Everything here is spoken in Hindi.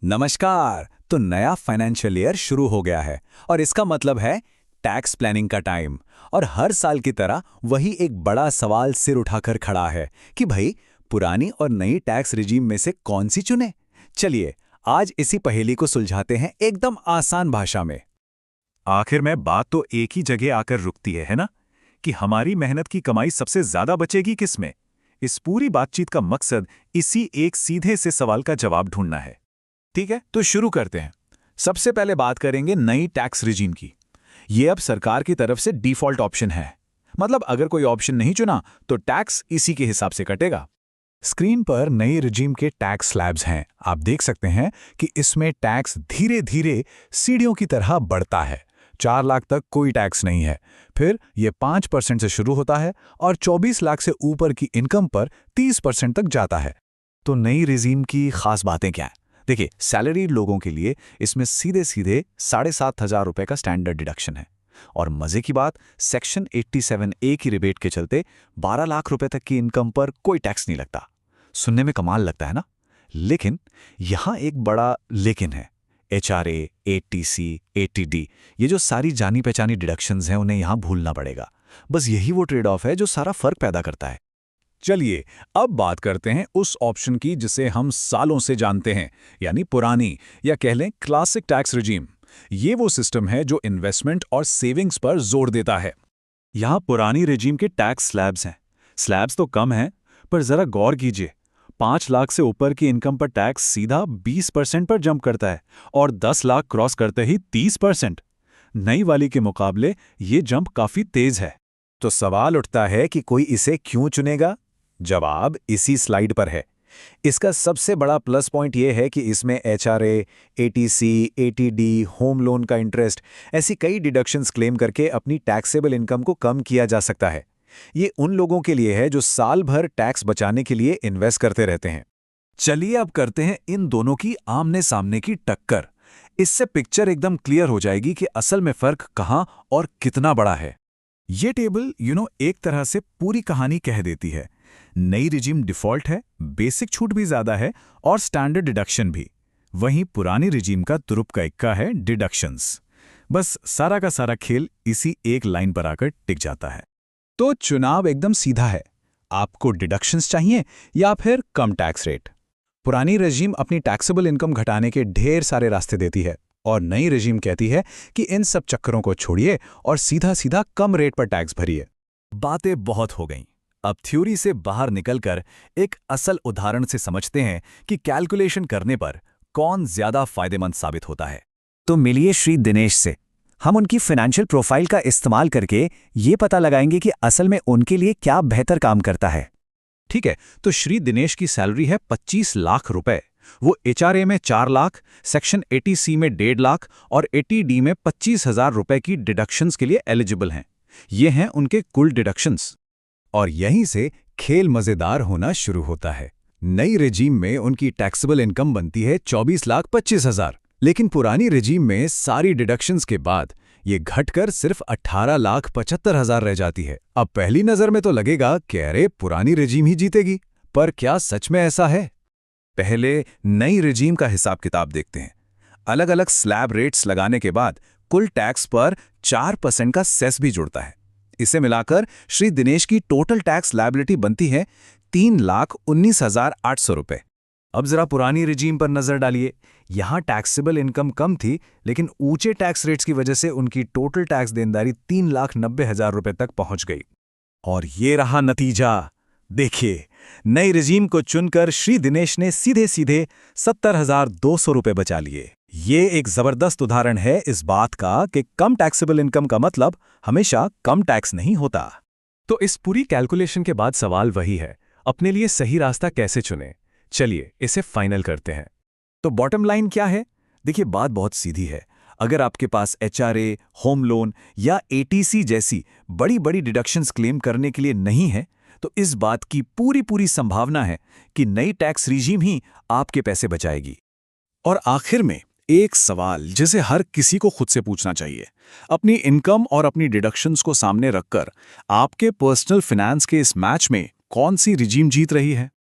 नमस्कार। तो नया फाइनेंशियल ईयर शुरू हो गया है और इसका मतलब है टैक्स प्लानिंग का टाइम। और हर साल की तरह वही एक बड़ा सवाल सिर उठाकर खड़ा है कि भाई पुरानी और नई टैक्स रिजीम में से कौन सी चुने। चलिए आज इसी पहेली को सुलझाते हैं एकदम आसान भाषा में। आखिर में बात तो एक ही जगह आकर रुकती है ना? कि हमारी मेहनत की कमाई सबसे ज्यादा बचेगी किसमें? इस पूरी बातचीत का मकसद इसी एक सीधे से सवाल का जवाब ढूंढना है। ठीक है, तो शुरू करते हैं। सबसे पहले बात करेंगे नई टैक्स रिजीम की। ये अब सरकार की तरफ से डिफॉल्ट ऑप्शन है। मतलब अगर कोई ऑप्शन नहीं चुना तो टैक्स इसी के हिसाब से कटेगा। स्क्रीन पर नई रिजीम के टैक्स स्लैब्स हैं। आप देख सकते हैं कि इसमें टैक्स धीरे धीरे सीढ़ियों की तरह बढ़ता है। 4 लाख तक कोई टैक्स नहीं है। फिर ये 5% से शुरू होता है और 24 लाख से ऊपर की इनकम पर 30% तक जाता है। तो नई रिजीम की खास बातें क्या हैं? देखिए, सैलरीड लोगों के लिए इसमें सीधे सीधे 7,500 रुपए का स्टैंडर्ड डिडक्शन है। और मजे की बात, सेक्शन 87A की रिबेट के चलते 12 लाख रुपए तक की इनकम पर कोई टैक्स नहीं लगता। सुनने में कमाल लगता है ना? लेकिन यहां एक बड़ा लेकिन है। HRA, ATC, ATD, ये जो सारी जानी पहचानी डिडक्शंस हैं उन्हें यहां भूलना पड़ेगा। बस यही वो ट्रेड ऑफ है जो सारा फर्क पैदा करता है। चलिए अब बात करते हैं उस ऑप्शन की जिसे हम सालों से जानते हैं, यानी पुरानी या कह लें क्लासिक टैक्स रिजीम। ये वो सिस्टम है जो इन्वेस्टमेंट और सेविंग्स पर जोर देता है। यहां पुरानी रिजीम के टैक्स स्लैब्स हैं। स्लैब्स तो कम हैं, पर जरा गौर कीजिए। 5 लाख से ऊपर की इनकम पर टैक्स सीधा 20% पर जंप करता है और 10 लाख क्रॉस करते ही 30%। नई वाली के मुकाबले ये जंप काफी तेज है। तो सवाल उठता है कि कोई इसे क्यों चुनेगा? जवाब इसी स्लाइड पर है। इसका सबसे बड़ा प्लस पॉइंट यह है कि इसमें HRA, ATC, ATD, home loan का इंटरेस्ट, ऐसी कई डिडक्शंस क्लेम करके अपनी टैक्सेबल इनकम को कम किया जा सकता है। ये उन लोगों के लिए है जो साल भर टैक्स बचाने के लिए इन्वेस्ट करते रहते हैं। चलिए अब करते हैं इन दोनों की आमने सामने की टक्कर। इससे पिक्चर एकदम क्लियर हो जाएगी कि असल में फर्क कहां और कितना बड़ा है। ये टेबल एक तरह से पूरी कहानी कह देती है। नई रिजीम डिफॉल्ट है, बेसिक छूट भी ज्यादा है और स्टैंडर्ड डिडक्शन भी। वहीं पुरानी रिजीम का तुरुप का इक्का है डिडक्शंस। बस सारा का सारा खेल इसी एक लाइन पर आकर टिक जाता है। तो चुनाव एकदम सीधा है। आपको डिडक्शंस चाहिए या फिर कम टैक्स रेट? पुरानी रिजीम अपनी टैक्सेबल इनकम घटाने के ढेर सारे रास्ते देती है और नई रिजीम कहती है कि इन सब चक्करों को छोड़िए और सीधा सीधा कम रेट पर टैक्स भरिए। बातें बहुत हो गईं। अब थ्योरी से बाहर निकलकर एक असल उदाहरण से समझते हैं कि कैलकुलेशन करने पर कौन ज्यादा फायदेमंद साबित होता है। तो मिलिए श्री दिनेश से। हम उनकी फाइनेंशियल प्रोफाइल का इस्तेमाल करके ये पता लगाएंगे कि असल में उनके लिए क्या बेहतर काम करता है। ठीक है, तो श्री दिनेश की सैलरी है 25 लाख रुपए। वो HRA में 4 लाख, सेक्शन 80C में 1.5 लाख और ATD में 25,000 रुपए की डिडक्शंस के लिए एलिजिबल हैं। ये हैं उनके कुल डिडक्शंस। और यहीं से खेल मजेदार होना शुरू होता है। नई रिजीम में उनकी टैक्सेबल इनकम बनती है 24,25,000, लेकिन पुरानी रिजीम में सारी डिडक्शंस के बाद ये घटकर सिर्फ 18,75,000 रह जाती है। अब पहली नजर में तो लगेगा कि अरे पुरानी रिजीम ही जीतेगी, पर क्या सच में ऐसा है? पहले नई रिजीम का हिसाब किताब देखते हैं। अलग अलग स्लैब रेट्स लगाने के बाद कुल टैक्स पर 4% का सेस भी जुड़ता है। इसे मिलाकर श्री दिनेश की टोटल टैक्स लायबिलिटी बनती है 3,19,800 रुपए। अब जरा पुरानी रिजीम पर नजर डालिए। यहां टैक्सेबल इनकम कम थी, लेकिन ऊंचे टैक्स रेट्स की वजह से उनकी टोटल टैक्स देनदारी 3,90,000 रुपए तक पहुंच गई। और ये रहा नतीजा। देखिए, नई रिजीम को चुनकर श्री दिनेश ने सीधे सीधे 70,200 रुपए बचा लिए। ये एक जबरदस्त उदाहरण है इस बात का कि कम टैक्सेबल इनकम का मतलब हमेशा कम टैक्स नहीं होता। तो इस पूरी कैलकुलेशन के बाद सवाल वही है, अपने लिए सही रास्ता कैसे चुनें? चलिए इसे फाइनल करते हैं। तो बॉटम लाइन क्या है? देखिए, बात बहुत सीधी है। अगर आपके पास HRA, होम लोन या ATC जैसी बड़ी बड़ी डिडक्शंस क्लेम करने के लिए नहीं है, तो इस बात की पूरी संभावना है कि नई टैक्स रिजीम ही आपके पैसे बचाएगी। और आखिर में एक सवाल जिसे हर किसी को खुद से पूछना चाहिए, अपनी इनकम और अपनी डिडक्शंस को सामने रखकर आपके पर्सनल फाइनेंस के इस मैच में कौन सी रिजीम जीत रही है?